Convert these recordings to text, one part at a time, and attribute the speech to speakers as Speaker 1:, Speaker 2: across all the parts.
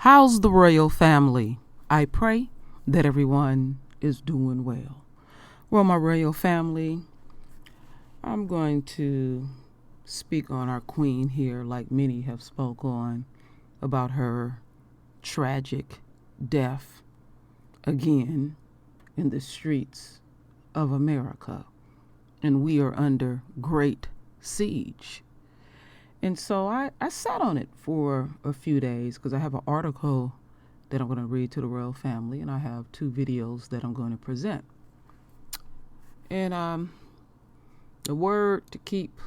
Speaker 1: How's the royal family? I pray that everyone is doing well. Well, my royal family, I'm going to speak on our queen here, like many have spoke on, about her tragic death again in the streets of America. And we are under great siege. And so I sat on it for a few days because I have an article that I'm going to read to the royal family, and I have 2 videos that I'm going to present. And the word to keep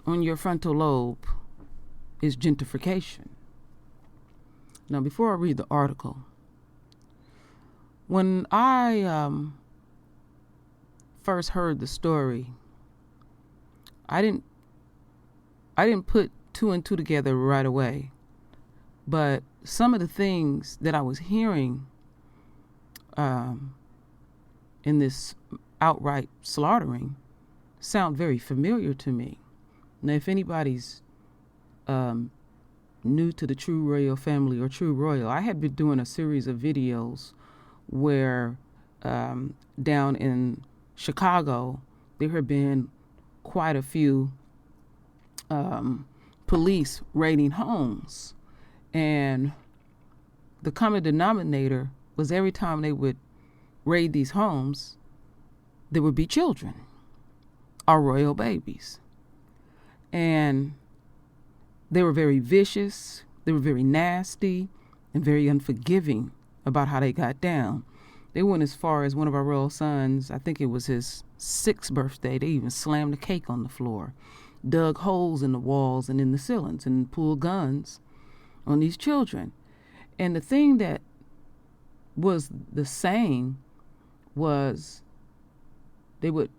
Speaker 1: on your frontal lobe is gentrification. Now, before I read the article, when I first heard the story, I didn't put 2 and 2 together right away, but some of the things that I was hearing in this outright slaughtering sound very familiar to me. Now, if anybody's new to the True Royal family or True Royal, I had been doing a series of videos where down in Chicago, there had been quite a few police raiding homes, and the common denominator was every time they would raid these homes, there would be children, our royal babies, and they were very vicious, they were very nasty, and very unforgiving about how they got down. They went as far as one of our royal sons, I think it was his 6th birthday, they even slammed the cake on the floor, dug holes in the walls and in the ceilings, and pulled guns on these children. And the thing that was the same was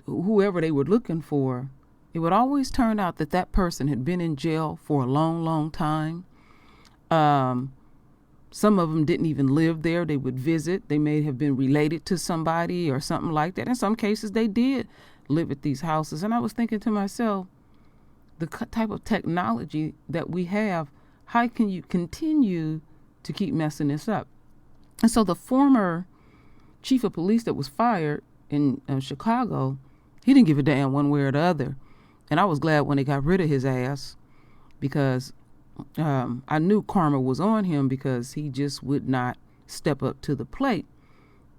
Speaker 1: whoever they were looking for, it would always turn out that that person had been in jail for a long, long time. Some of them didn't even live there. They would visit. They may have been related to somebody or something like that. In some cases, they did live at these houses. And I was thinking to myself, the type of technology that we have, how can you continue to keep messing this up? And so the former chief of police that was fired in Chicago, he didn't give a damn one way or the other. And I was glad when they got rid of his ass, because I knew karma was on him, because he just would not step up to the plate,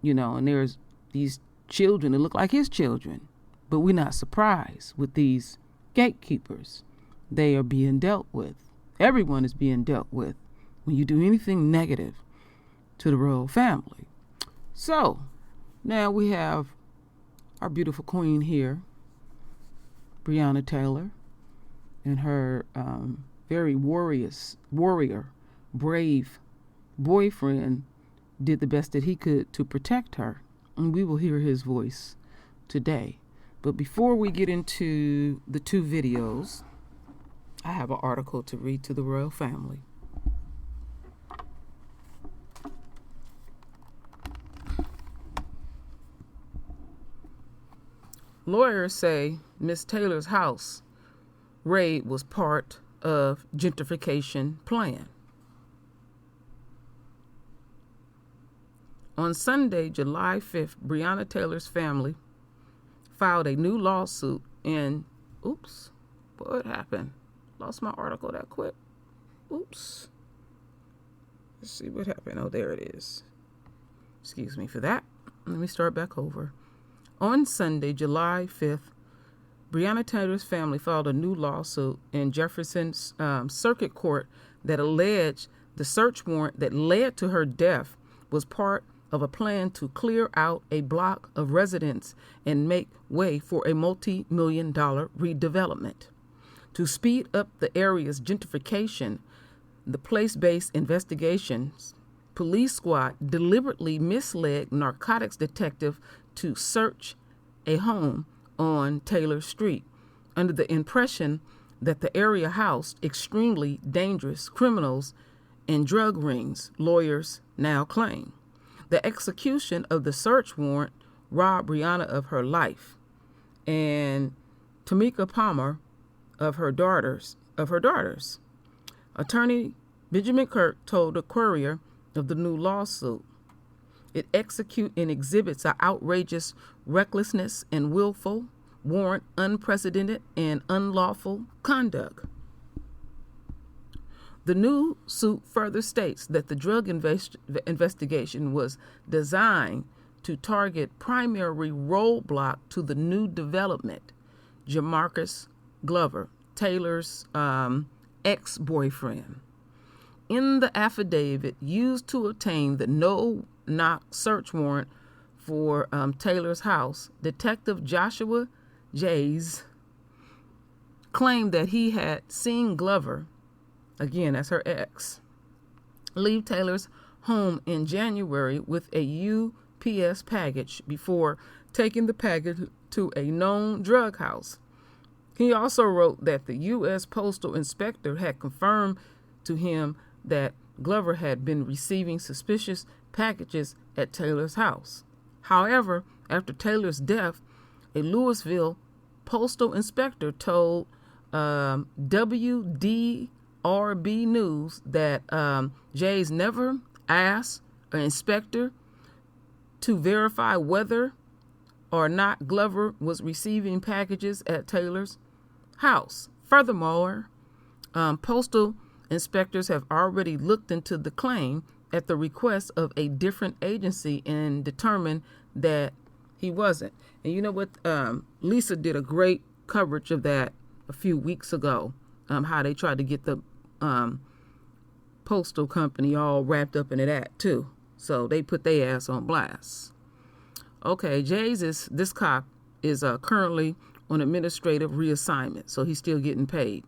Speaker 1: and there's these children that look like his children, but we're not surprised with these gatekeepers. They are being dealt with. Everyone is being dealt with when you do anything negative to the royal family. So now we have our beautiful queen here, Breonna Taylor, and her very warrior, brave boyfriend did the best that he could to protect her. And we will hear his voice today. But before we get into the 2 videos, I have an article to read to the royal family. Lawyers say Miss Taylor's house raid was part of gentrification plan. On Sunday, July 5th, Breonna Taylor's family filed a new lawsuit in, what happened? Lost my article that quick. Let's see what happened. Oh, there it is. Excuse me for that. Let me start back over. On Sunday, July 5th, Breonna Taylor's family filed a new lawsuit in Jefferson Circuit Court that alleged the search warrant that led to her death was part of a plan to clear out a block of residents and make way for a multi-million-dollar redevelopment. To speed up the area's gentrification, the place-based investigations police squad deliberately misled narcotics detective to search a home on Taylor Street under the impression that the area housed extremely dangerous criminals and drug rings, lawyers now claim. The execution of the search warrant robbed Breonna of her life, and Tamika Palmer of her daughters. Attorney Benjamin Kirk told the Courier of the new lawsuit. It executes and exhibits an outrageous recklessness and willful, warrant unprecedented and unlawful conduct. The new suit further states that the drug investigation was designed to target primary roadblock to the new development, Jamarcus Glover, Taylor's ex-boyfriend. In the affidavit used to obtain the no-knock search warrant for Taylor's house, Detective Joshua Jays claimed that he had seen Glover, again, that's her ex, leave Taylor's home in January with a UPS package before taking the package to a known drug house. He also wrote that the U.S. Postal Inspector had confirmed to him that Glover had been receiving suspicious packages at Taylor's house. However, after Taylor's death, a Louisville postal inspector told WDRB News that Jays never asked an inspector to verify whether or not Glover was receiving packages at Taylor's house. Furthermore, postal inspectors have already looked into the claim at the request of a different agency and determined that he wasn't. And you know what? Lisa did a great coverage of that a few weeks ago, how they tried to get the postal company all wrapped up into that too. So they put their ass on blast. Okay, this cop is currently on administrative reassignment, so he's still getting paid.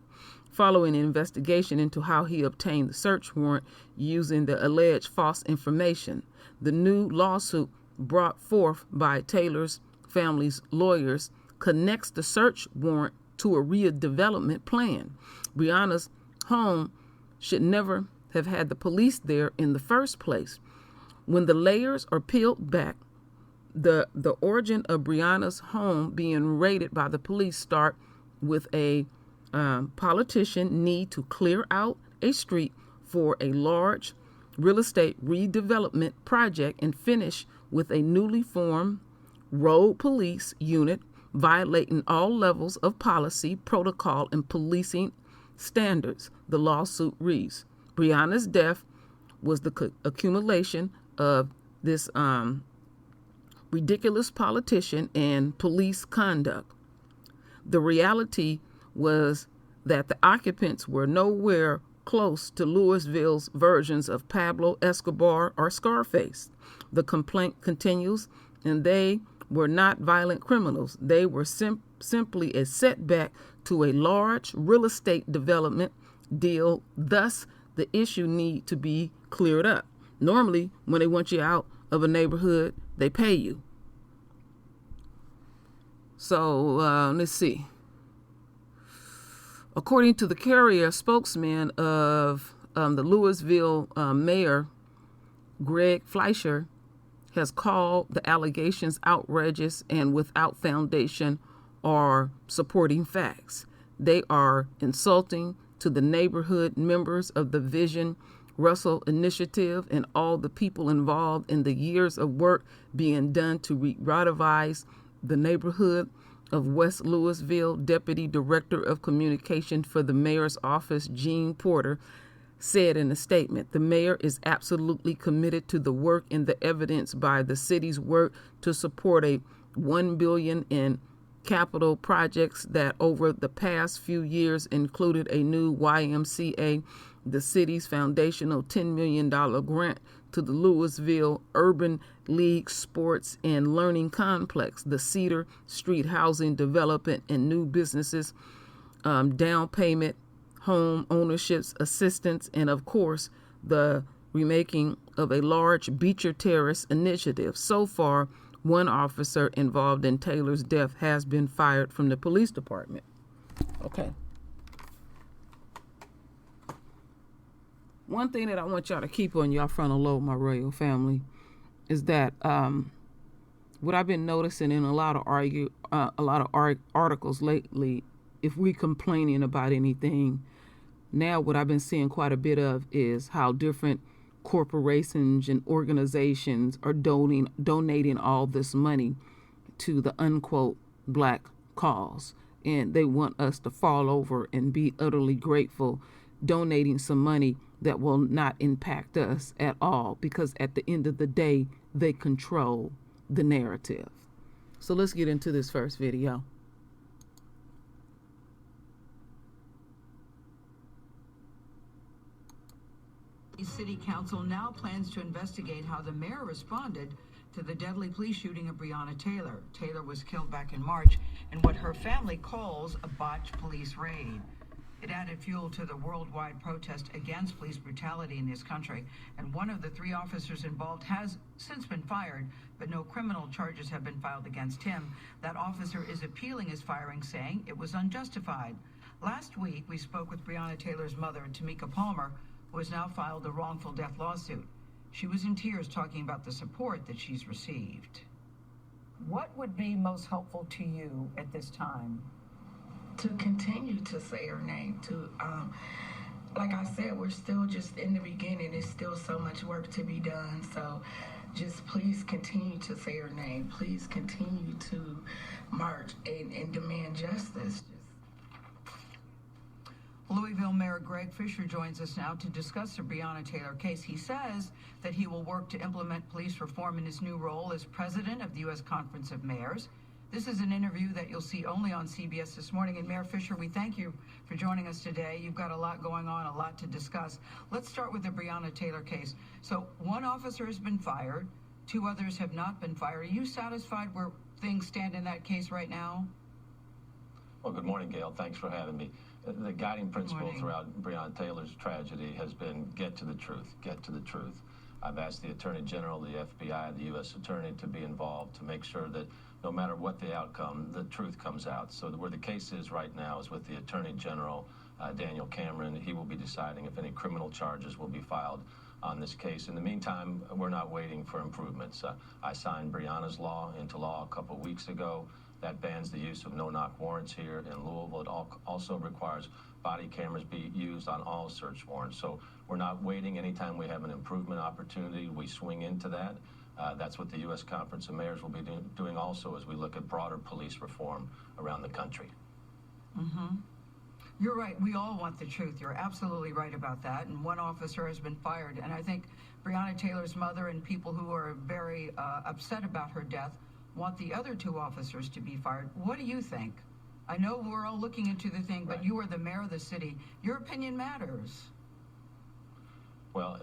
Speaker 1: Following an investigation into how he obtained the search warrant using the alleged false information, the new lawsuit brought forth by Taylor's family's lawyers connects the search warrant to a redevelopment plan. Breonna's home should never have had the police there in the first place. When the layers are peeled back, the origin of Breonna's home being raided by the police start with a politician need to clear out a street for a large real estate redevelopment project and finish with a newly formed road police unit violating all levels of policy, protocol, and policing standards, the lawsuit reads. Breonna's death was the accumulation of this ridiculous politician and police conduct. The reality was that the occupants were nowhere close to Louisville's versions of Pablo Escobar or Scarface. The complaint continues, and they were not violent criminals. They were simply a setback to a large real estate development deal. Thus, the issue need to be cleared up. Normally, when they want you out of a neighborhood, they pay you. So, let's see. According to the Courier spokesman of the Louisville mayor, Greg Fleischer, has called the allegations outrageous and without foundation or supporting facts. They are insulting to the neighborhood members of the Vision Russell Initiative and all the people involved in the years of work being done to revitalize the neighborhood of West Louisville. Deputy Director of Communication for the mayor's office, Gene Porter, said in a statement, the mayor is absolutely committed to the work and the evidence by the city's work to support a $1 billion in capital projects that over the past few years included a new YMCA, the city's foundational $10 million grant to the Louisville Urban League Sports and Learning Complex, the Cedar Street housing development and new businesses, down payment, home ownership's assistance, and of course, the remaking of a large Beecher Terrace initiative. So far, one officer involved in Taylor's death has been fired from the police department. Okay. One thing that I want y'all to keep on your frontal lobe, my royal family, is that what I've been noticing in a lot of articles lately, if we complaining about anything, Now what I've been seeing quite a bit of is how different corporations and organizations are donating all this money to the unquote black cause. And they want us to fall over and be utterly grateful, donating some money that will not impact us at all, because at the end of the day, they control the narrative. So let's get into this first video.
Speaker 2: City Council now plans to investigate how the mayor responded to the deadly police shooting of Breonna Taylor. Taylor was killed back in March in what her family calls a botched police raid. It added fuel to the worldwide protest against police brutality in this country, and one of the 3 officers involved has since been fired, but no criminal charges have been filed against him. That officer is appealing his firing, saying it was unjustified. Last week, we spoke with Breonna Taylor's mother, Tamika Palmer, who has now filed a wrongful death lawsuit. She was in tears talking about the support that she's received. What would be most helpful to you at this time?
Speaker 3: To continue to say her name, like I said, we're still just in the beginning. There's still so much work to be done. So just please continue to say her name. Please continue to march and demand justice.
Speaker 2: Louisville Mayor Greg Fisher joins us now to discuss the Breonna Taylor case. He says that he will work to implement police reform in his new role as president of the U.S. Conference of Mayors. This is an interview that you'll see only on CBS This Morning. And Mayor Fisher, we thank you for joining us today. You've got a lot going on, a lot to discuss. Let's start with the Breonna Taylor case. So 1 officer has been fired, 2 others have not been fired. Are you satisfied where things stand in that case right now?
Speaker 4: Well, good morning, Gail. Thanks for having me. The guiding principle throughout Breonna Taylor's tragedy has been get to the truth, get to the truth. I've asked the Attorney General, the FBI, the U.S. Attorney to be involved to make sure that no matter what the outcome, the truth comes out. So where the case is right now is with the Attorney General, Daniel Cameron. He will be deciding if any criminal charges will be filed on this case. In the meantime, we're not waiting for improvements. I signed Breonna's law into law a couple weeks ago. That bans the use of no-knock warrants here in Louisville. It also requires body cameras be used on all search warrants. So we're not waiting. Anytime we have an improvement opportunity, we swing into that. That's what the U.S. Conference of Mayors will be doing also as we look at broader police reform around the country.
Speaker 2: Mm-hmm. You're right. We all want the truth. You're absolutely right about that. And 1 officer has been fired. And I think Breonna Taylor's mother and people who are very upset about her death want the other 2 officers to be fired. What do you think? I know we're all looking into the thing, but you are the mayor of the city. Your opinion matters.
Speaker 4: Well,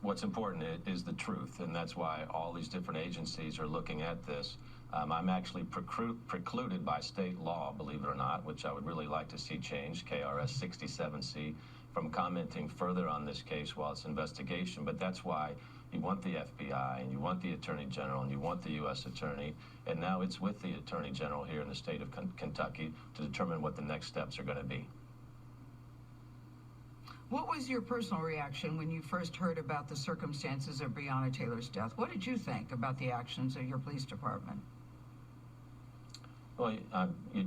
Speaker 4: what's important is the truth, and that's why all these different agencies are looking at this. I'm actually precluded by state law, believe it or not, which I would really like to see changed, KRS 67C, from commenting further on this case while it's investigation. But that's why you want the FBI, and you want the Attorney General, and you want the U.S. Attorney, and now it's with the Attorney General here in the state of Kentucky to determine what the next steps are going to be.
Speaker 2: What was your personal reaction when you first heard about the circumstances of Breonna Taylor's death? What did you think about the actions of your police department?
Speaker 4: Well,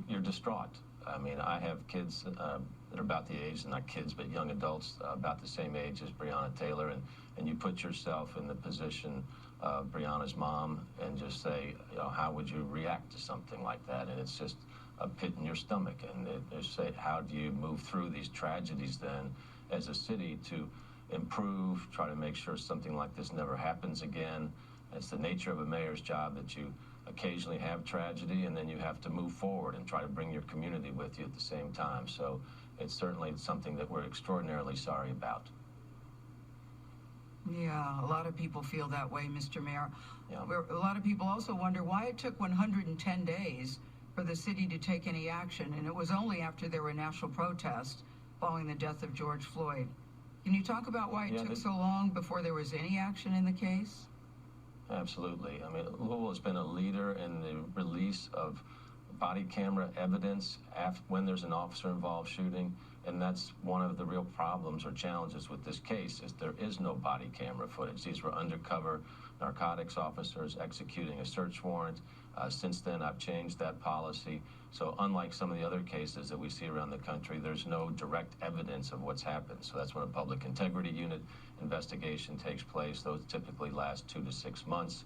Speaker 4: you're distraught. I mean, I have kids that are about the age, not kids, but young adults about the same age as Breonna Taylor, and you put yourself in the position of Breonna's mom and just say, you know, how would you react to something like that? And it's just a pit in your stomach. And just say, how do you move through these tragedies then as a city to improve, try to make sure something like this never happens again? It's the nature of a mayor's job that you occasionally have tragedy, and then you have to move forward and try to bring your community with you at the same time. So it's certainly something that we're extraordinarily sorry about.
Speaker 2: Yeah, a lot of people feel that way, Mr. Mayor.
Speaker 4: Yeah.
Speaker 2: A lot of people also wonder why it took 110 days for the city to take any action, and it was only after there were national protests following the death of George Floyd. Can you talk about why it took so long before there was any action in the case?
Speaker 4: Absolutely. I mean, Louisville has been a leader in the release of body camera evidence when there's an officer-involved shooting. And that's one of the real problems or challenges with this case, is there is no body camera footage. These were undercover narcotics officers executing a search warrant. Since then, I've changed that policy. So unlike some of the other cases that we see around the country, there's no direct evidence of what's happened. So that's when a public integrity unit investigation takes place. Those typically last 2 to 6 months.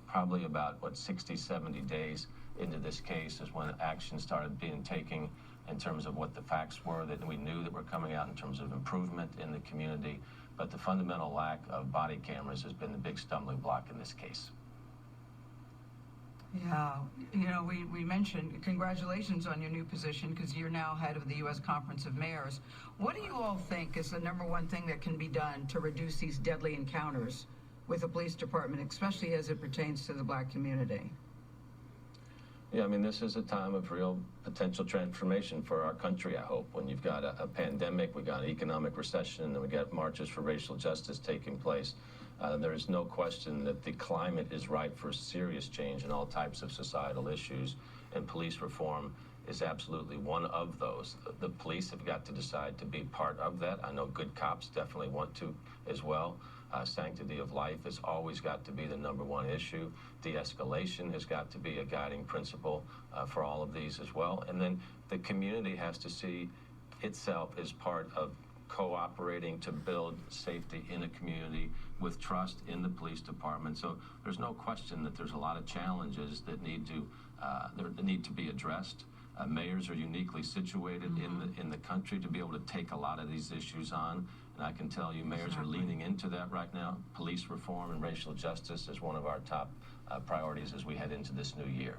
Speaker 4: Probably about, 60, 70 days into this case is when action started being taken in terms of what the facts were that we knew that were coming out in terms of improvement in the community. But the fundamental lack of body cameras has been the big stumbling block in this case.
Speaker 2: Yeah, you know, we mentioned congratulations on your new position, because you're now head of the U.S. Conference of Mayors. What do you all think is the #1 thing that can be done to reduce these deadly encounters with the police department, especially as it pertains to the Black community?
Speaker 4: Yeah, I mean, this is a time of real potential transformation for our country, I hope. When you've got a pandemic, we've got an economic recession, and then we've got marches for racial justice taking place. There is no question that the climate is ripe for serious change in all types of societal issues, and police reform is absolutely one of those. The police have got to decide to be part of that. I know good cops definitely want to as well. Sanctity of life has always got to be the #1 issue. De-escalation has got to be a guiding principle for all of these as well. And then the community has to see itself as part of cooperating to build safety in a community with trust in the police department. So there's no question that there's a lot of challenges that need to be addressed. Mayors are uniquely situated in the country to be able to take a lot of these issues on. And I can tell you mayors are leaning into that right now. Police reform and racial justice is one of our top priorities as we head into this new year.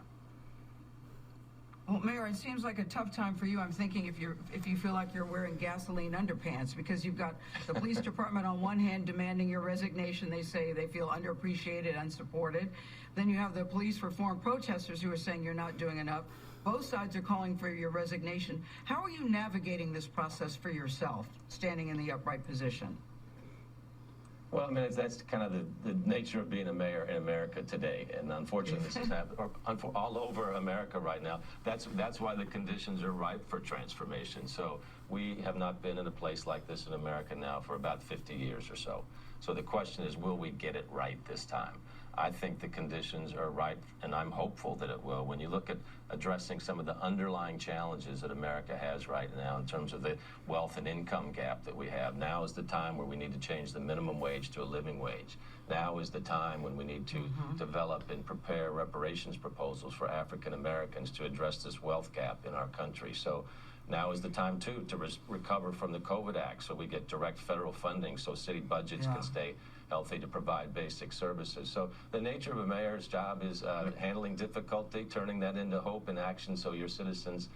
Speaker 2: Well, Mayor, it seems like a tough time for you. I'm thinking if you feel like you're wearing gasoline underpants, because you've got the police department on one hand demanding your resignation. They say they feel underappreciated, unsupported. Then you have the police reform protesters who are saying you're not doing enough. Both sides are calling for your resignation. How are you navigating this process for yourself, standing in the upright position?
Speaker 4: Well, I mean, that's kind of the nature of being a mayor in America today. And unfortunately, this is happening all over America right now. That's why the conditions are ripe for transformation. So we have not been in a place like this in America now for about 50 years or so. So the question is, will we get it right this time? I think the conditions are ripe, and I'm hopeful that it will. When you look at addressing some of the underlying challenges that America has right now in terms of the wealth and income gap that we have, now is the time where we need to change the minimum wage to a living wage. Now is the time when we need to develop and prepare reparations proposals for African Americans to address this wealth gap in our country. So now is the time, too, to recover from the COVID Act so we get direct federal funding so city budgets can stay healthy to provide basic services. So the nature of a mayor's job is handling difficulty, turning that into hope and action so your citizens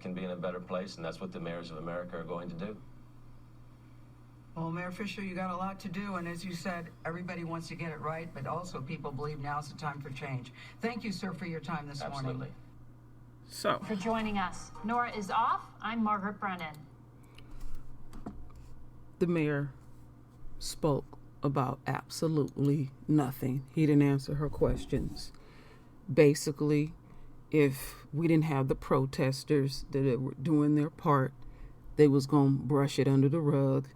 Speaker 4: can be in a better place, and that's what the mayors of America are going to do.
Speaker 2: Well, Mayor Fisher, you got a lot to do, and as you said, everybody wants to get it right, but also people believe now's the time for change. Thank you, sir, for your time this morning.
Speaker 4: Absolutely.
Speaker 1: So,
Speaker 5: For joining us. Nora is off. I'm Margaret Brennan.
Speaker 1: the mayor spoke about absolutely nothing. He didn't answer her questions. Basically, if we didn't have the protesters that were doing their part, they was going to brush it under the rug.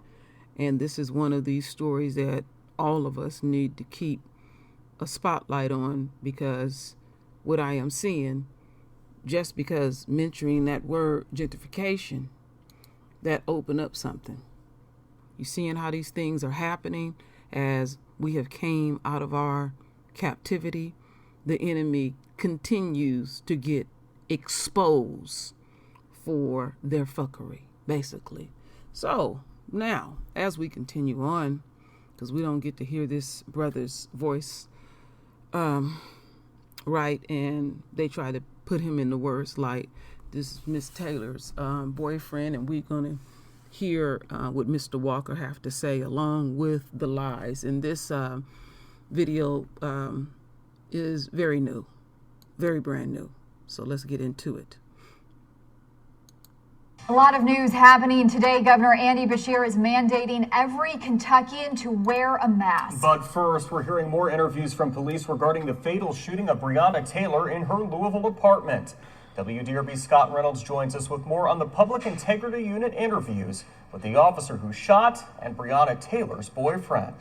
Speaker 1: And this is one of these stories that all of us need to keep a spotlight on, because what I am seeing, just because mentioning that word gentrification, that opened up something. You seeing how these things are happening as we have came out of our captivity. The enemy continues to get exposed for their fuckery, basically. So now, as we continue on, because we don't get to hear this brother's voice right, and they try to put him in the worst light. This is Miss Taylor's boyfriend, and we're going to hear what Mr. Walker have to say along with the lies. And this video is very new, very brand new. So let's get into it.
Speaker 6: A lot of news happening today. Governor Andy Beshear is mandating every Kentuckian to wear a mask.
Speaker 7: But first, we're hearing more interviews from police regarding the fatal shooting of Breonna Taylor in her Louisville apartment. WDRB Scott Reynolds joins us with more on the Public Integrity Unit interviews with the officer who shot and Breonna Taylor's boyfriend.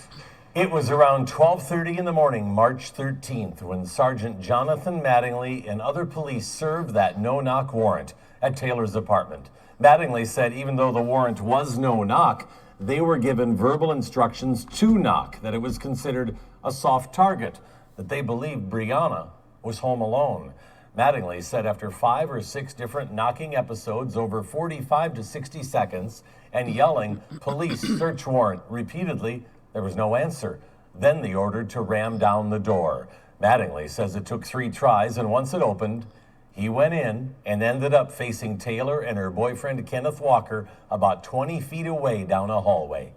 Speaker 7: It was around 12:30 in the morning, March 13th, when Sergeant Jonathan Mattingly and other police served that no-knock warrant at Taylor's apartment. Mattingly said even though the warrant was no-knock, they were given verbal instructions to knock, that it was considered a soft target, that they believed Breonna was home alone. Mattingly said after 5 or 6 different knocking episodes over 45 to 60 seconds and yelling, "Police, search warrant," repeatedly, there was no answer. Then they ordered to ram down the door. Mattingly says it took 3 tries, and once it opened, he went in and ended up facing Taylor and her boyfriend, Kenneth Walker, about 20 feet away down a hallway.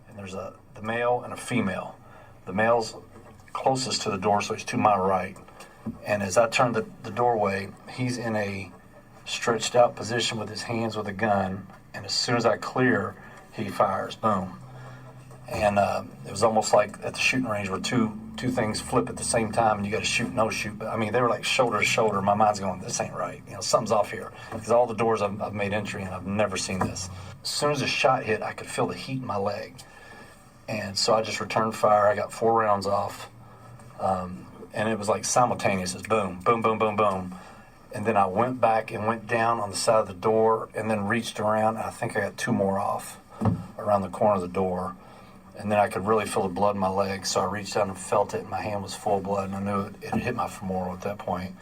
Speaker 8: And there's the male and a female. The male's closest to the door, so he's to my right. And as I turn the doorway, he's in a stretched out position with his hands with a gun. And as soon as I clear, he fires. Boom. And it was almost like at the shooting range where two things flip at the same time and you got to shoot, no shoot. But I mean, they were like shoulder to shoulder. My mind's going, this ain't right. You know, something's off here. Because all the doors I've made entry in, I've never seen this. As soon as the shot hit, I could feel the heat in my leg. And so I just returned fire. I got 4 rounds off. And it was like simultaneous. It's boom, boom, boom, boom, boom. And then I went back and went down on the side of the door and then reached around. And I think I got 2 more off around the corner of the door. And then I could really feel the blood in my leg. So I reached down and felt it, and my hand was full of blood. And I knew it had hit my femoral at that point.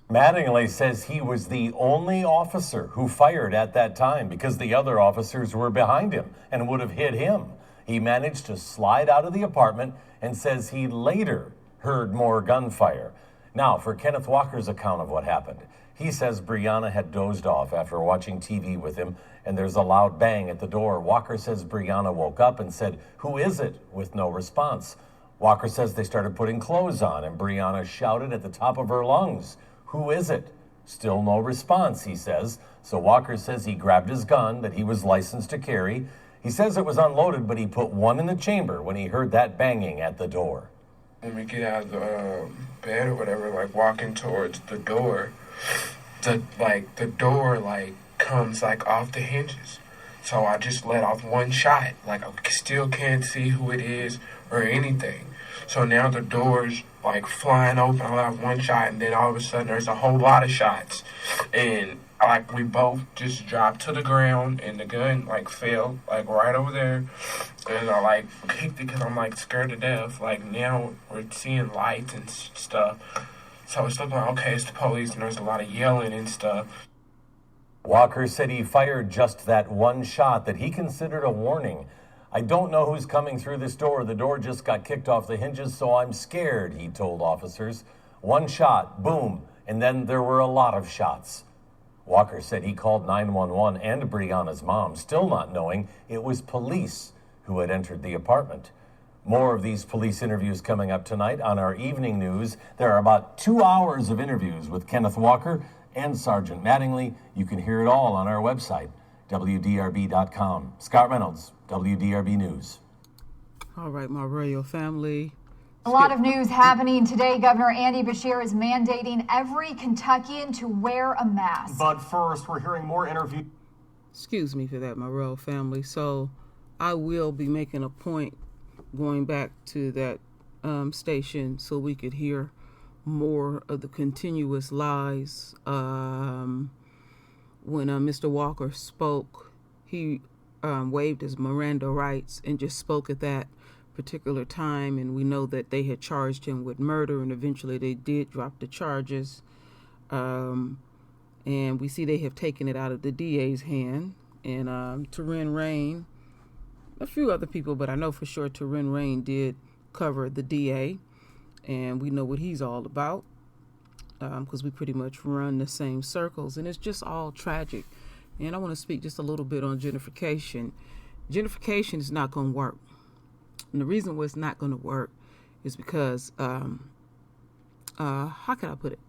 Speaker 7: Mattingly says he was the only officer who fired at that time because the other officers were behind him and would have hit him. He managed to slide out of the apartment and says he later heard more gunfire. Now, for Kenneth Walker's account of what happened, he says Breonna had dozed off after watching TV with him, and there's a loud bang at the door. Walker says Breonna woke up and said, "Who is it?" with no response. Walker says they started putting clothes on, and Breonna shouted at the top of her lungs, "Who is it?" Still no response, he says. So Walker says he grabbed his gun that he was licensed to carry. He says it was unloaded, but he put one in the chamber when he heard that banging at the door.
Speaker 9: When we get out of the bed or whatever, like walking towards the door, the door comes off the hinges. So I just let off one shot. I still can't see who it is or anything. So now the door's flying open. I let off one shot, and then all of a sudden there's a whole lot of shots. And we both just dropped to the ground, and the gun fell right over there. And I kicked it because I'm scared to death. Now we're seeing lights and stuff. So it's looking like, okay, it's the police, and there's a lot of yelling and stuff.
Speaker 7: Walker said he fired just that one shot that he considered a warning. "I don't know who's coming through this door. The door just got kicked off the hinges, so I'm scared," he told officers. One shot, boom, and then there were a lot of shots. Walker said he called 911 and Breonna's mom, still not knowing it was police who had entered the apartment. More of these police interviews coming up tonight on our evening news. There are about 2 hours of interviews with Kenneth Walker and Sergeant Mattingly. You can hear it all on our website, WDRB.com. Scott Reynolds, WDRB News.
Speaker 1: All right, my royal family.
Speaker 6: A lot of news happening today. Governor Andy Beshear is mandating every Kentuckian to wear a mask.
Speaker 7: But first, we're hearing more interviews.
Speaker 1: Excuse me for that, my royal family. So I will be making a point going back to that station so we could hear more of the continuous lies. When Mr. Walker spoke, he waived his Miranda rights and just spoke at that particular time, and we know that they had charged him with murder, and eventually they did drop the charges. And we see they have taken it out of the DA's hand, and Terrin Rain, a few other people, but I know for sure Terrin Rain did cover the DA, and we know what he's all about, because we pretty much run the same circles, and it's just all tragic. And I want to speak just a little bit on gentrification. Gentrification is not going to work. And the reason why it's not going to work is because, how can I put it?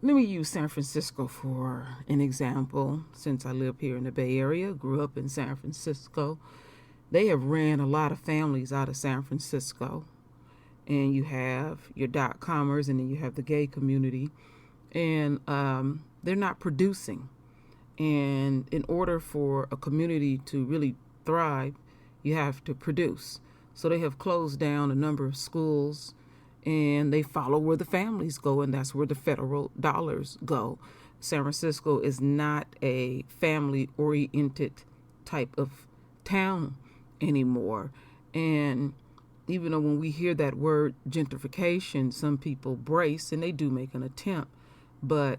Speaker 1: Let me use San Francisco for an example. Since I live here in the Bay Area, grew up in San Francisco, they have ran a lot of families out of San Francisco. And you have your .comers, and then you have the gay community. and they're not producing. And in order for a community to really thrive, you have to produce. So they have closed down a number of schools, and they follow where the families go, and that's where the federal dollars go. San Francisco is not a family-oriented type of town anymore. And even though when we hear that word gentrification, some people brace, and they do make an attempt. But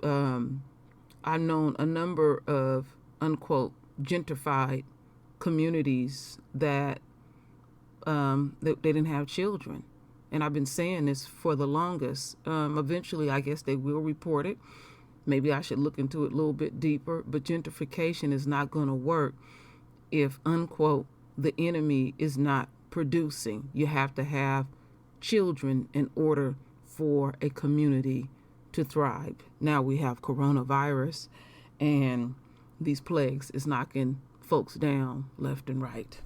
Speaker 1: I've known a number of, unquote, gentrified communities that they didn't have children. And I've been saying this for the longest. Eventually, I guess they will report it. Maybe I should look into it a little bit deeper. But gentrification is not going to work if, unquote, the enemy is not producing. You have to have children in order for a community to thrive. Now we have coronavirus, and these plagues is knocking folks down left and right.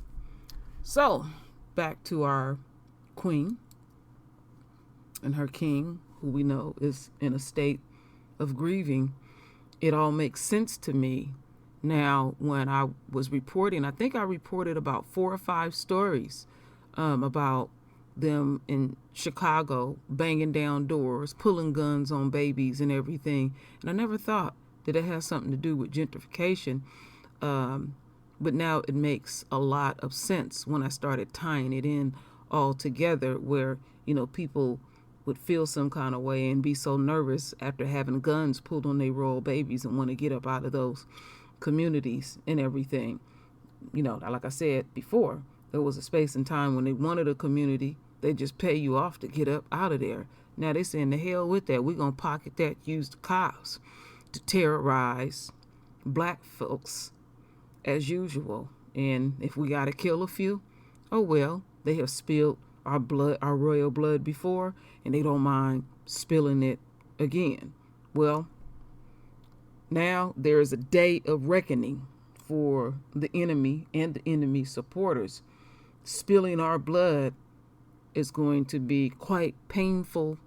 Speaker 1: So back to our queen and her king, who we know is in a state of grieving. It all makes sense to me now. When I was reporting, I think I reported about 4 or 5 stories about them in Chicago banging down doors, pulling guns on babies and everything. And I never thought that it has something to do with gentrification. But now it makes a lot of sense when I started tying it in all together, where, people would feel some kind of way and be so nervous after having guns pulled on their royal babies and want to get up out of those communities and everything. Like I said before, there was a space and time when they wanted a community, they just pay you off to get up out of there. Now they saying, the hell with that. We're going to pocket that, use the cops to terrorize black folks as usual. And if we got to kill a few, oh well, they have spilled our blood, our royal blood before, and they don't mind spilling it again. Well, now there is a day of reckoning for the enemy and the enemy supporters. Spilling our blood is going to be quite painful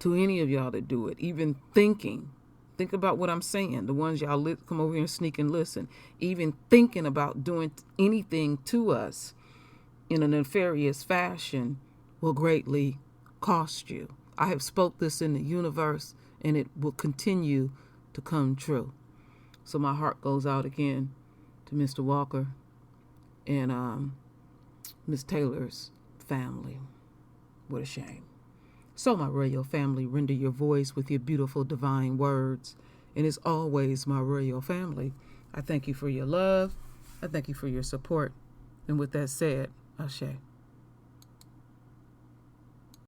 Speaker 1: to any of y'all that do it. Even think about what I'm saying. The ones y'all come over here and sneak and listen. Even thinking about doing anything to us in a nefarious fashion will greatly cost you. I have spoke this in the universe, and it will continue to come true. So my heart goes out again to Mr. Walker and Miss Taylor's family. What a shame. So my royal family, render your voice with your beautiful divine words. And as always, my royal family, I thank you for your love. I thank you for your support. And with that said, Ashe.